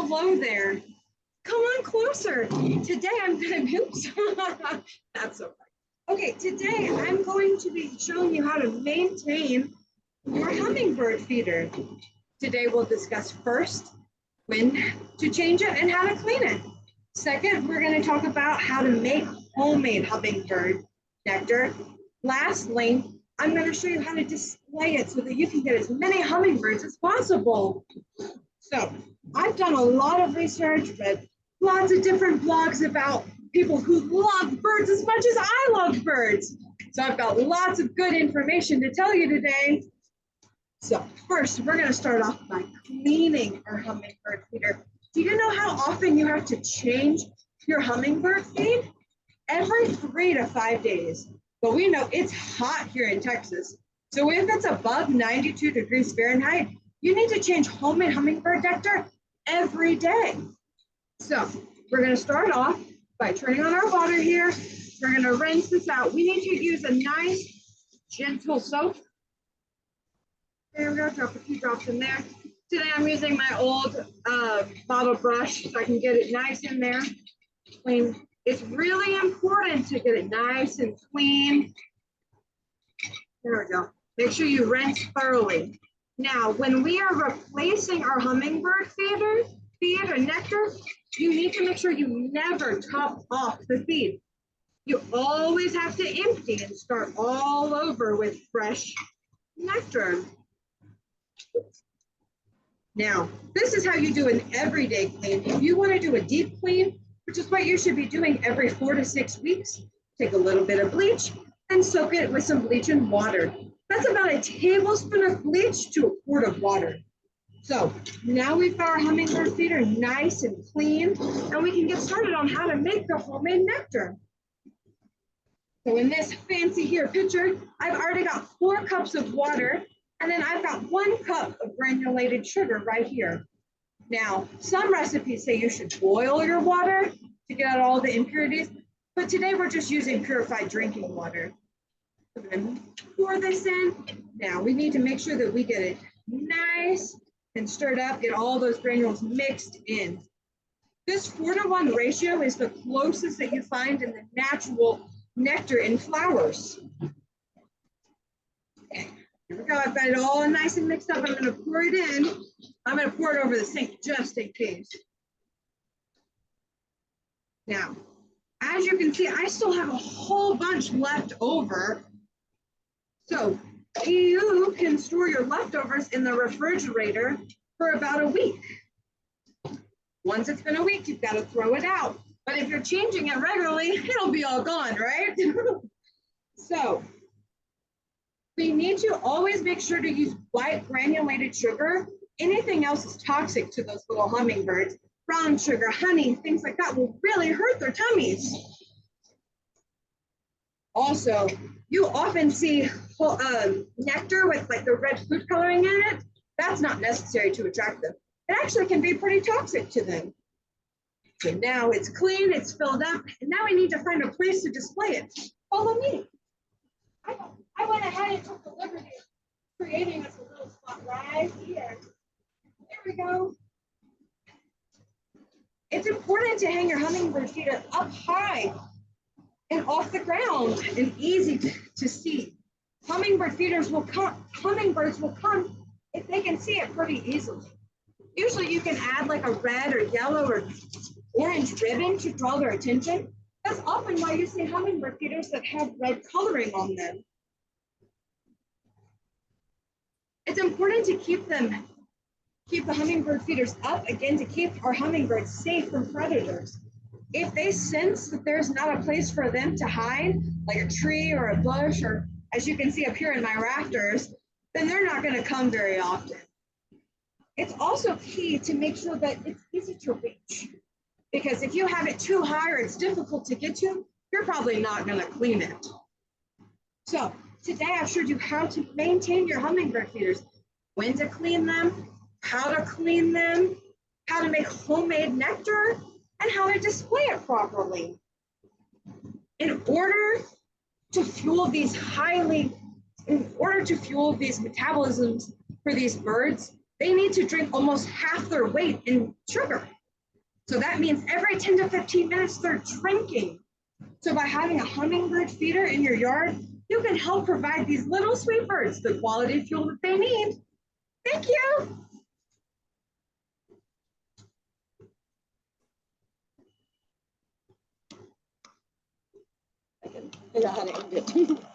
Hello there. Come on closer. Today I'm going to, oops, that's so funny. Okay, today I'm going to be showing you how to maintain your hummingbird feeder. Today we'll discuss first when to change it and how to clean it. Second, we're going to talk about how to make homemade hummingbird nectar. Lastly, I'm going to show you how to display it so that you can get as many hummingbirds as possible. So I've done a lot of research, read lots of different blogs about people who love birds as much as I love birds. So I've got lots of good information to tell you today. So first, we're going to start off by cleaning our hummingbird feeder. Do you know how often you have to change your hummingbird feed? Every 3 to 5 days. But we know it's hot here in Texas. So if it's above 92 degrees Fahrenheit, you need to change homemade hummingbird nectar every day. So we're going to start off by turning on our water here. We're going to rinse this out. We need to use a nice, gentle soap. There we go, drop a few drops in there. Today I'm using my old bottle brush so I can get it nice in there. Clean. It's really important to get it nice and clean. There we go. Make sure you rinse thoroughly. Now, when we are replacing our hummingbird feed or nectar, you need to make sure you never top off the feed. You always have to empty and start all over with fresh nectar. Now, this is how you do an everyday clean. If you want to do a deep clean, which is what you should be doing every 4 to 6 weeks, take a little bit of bleach and soak it with some bleach and water. That's about a tablespoon of bleach to a quart of water. So now we've got our hummingbird feeder nice and clean, and we can get started on how to make the homemade nectar. So in this fancy here picture, I've already got 4 cups of water, and then I've got 1 cup of granulated sugar right here. Now, some recipes say you should boil your water to get out all the impurities, but today we're just using purified drinking water. I'm going to pour this in. Now, we need to make sure that we get it nice and stirred up, get all those granules mixed in. This 4-to-1 ratio is the closest that you find in the natural nectar in flowers. Okay, here we go. I've got it all nice and mixed up. I'm going to pour it in. I'm going to pour it over the sink just in case. Now, as you can see, I still have a whole bunch left over. So you can store your leftovers in the refrigerator for about a week. Once it's been a week, you've got to throw it out. But if you're changing it regularly, it'll be all gone, right? So we need to always make sure to use white granulated sugar. Anything else is toxic to those little hummingbirds. Brown sugar, honey, things like that will really hurt their tummies. Also, you often see nectar with like the red food coloring in it. That's not necessary to attract them. It actually can be pretty toxic to them. So now it's clean, it's filled up, and now we need to find a place to display it. Follow me. I went ahead and took the liberty of creating us a little spot right here. There we go. It's important to hang your hummingbird feeder up high and off the ground and easy to see. Hummingbirds will come if they can see it pretty easily. Usually you can add like a red or yellow or orange ribbon to draw their attention. That's often why you see hummingbird feeders that have red coloring on them. It's important to keep the hummingbird feeders up, again, to keep our hummingbirds safe from predators. If they sense that there's not a place for them to hide, like a tree or a bush, or as you can see up here in my rafters, then they're not going to come very often. It's also key to make sure that it's easy to reach, because if you have it too high or it's difficult to get to, you're probably not going to clean it. So today I've showed you how to maintain your hummingbird feeders, when to clean them, how to clean them, how to make homemade nectar, and how to display it properly. In order to fuel these metabolisms for these birds, they need to drink almost half their weight in sugar. So that means every 10 to 15 minutes they're drinking. So by having a hummingbird feeder in your yard, you can help provide these little sweet birds the quality fuel that they need. Thank you. I can figure out how to end it.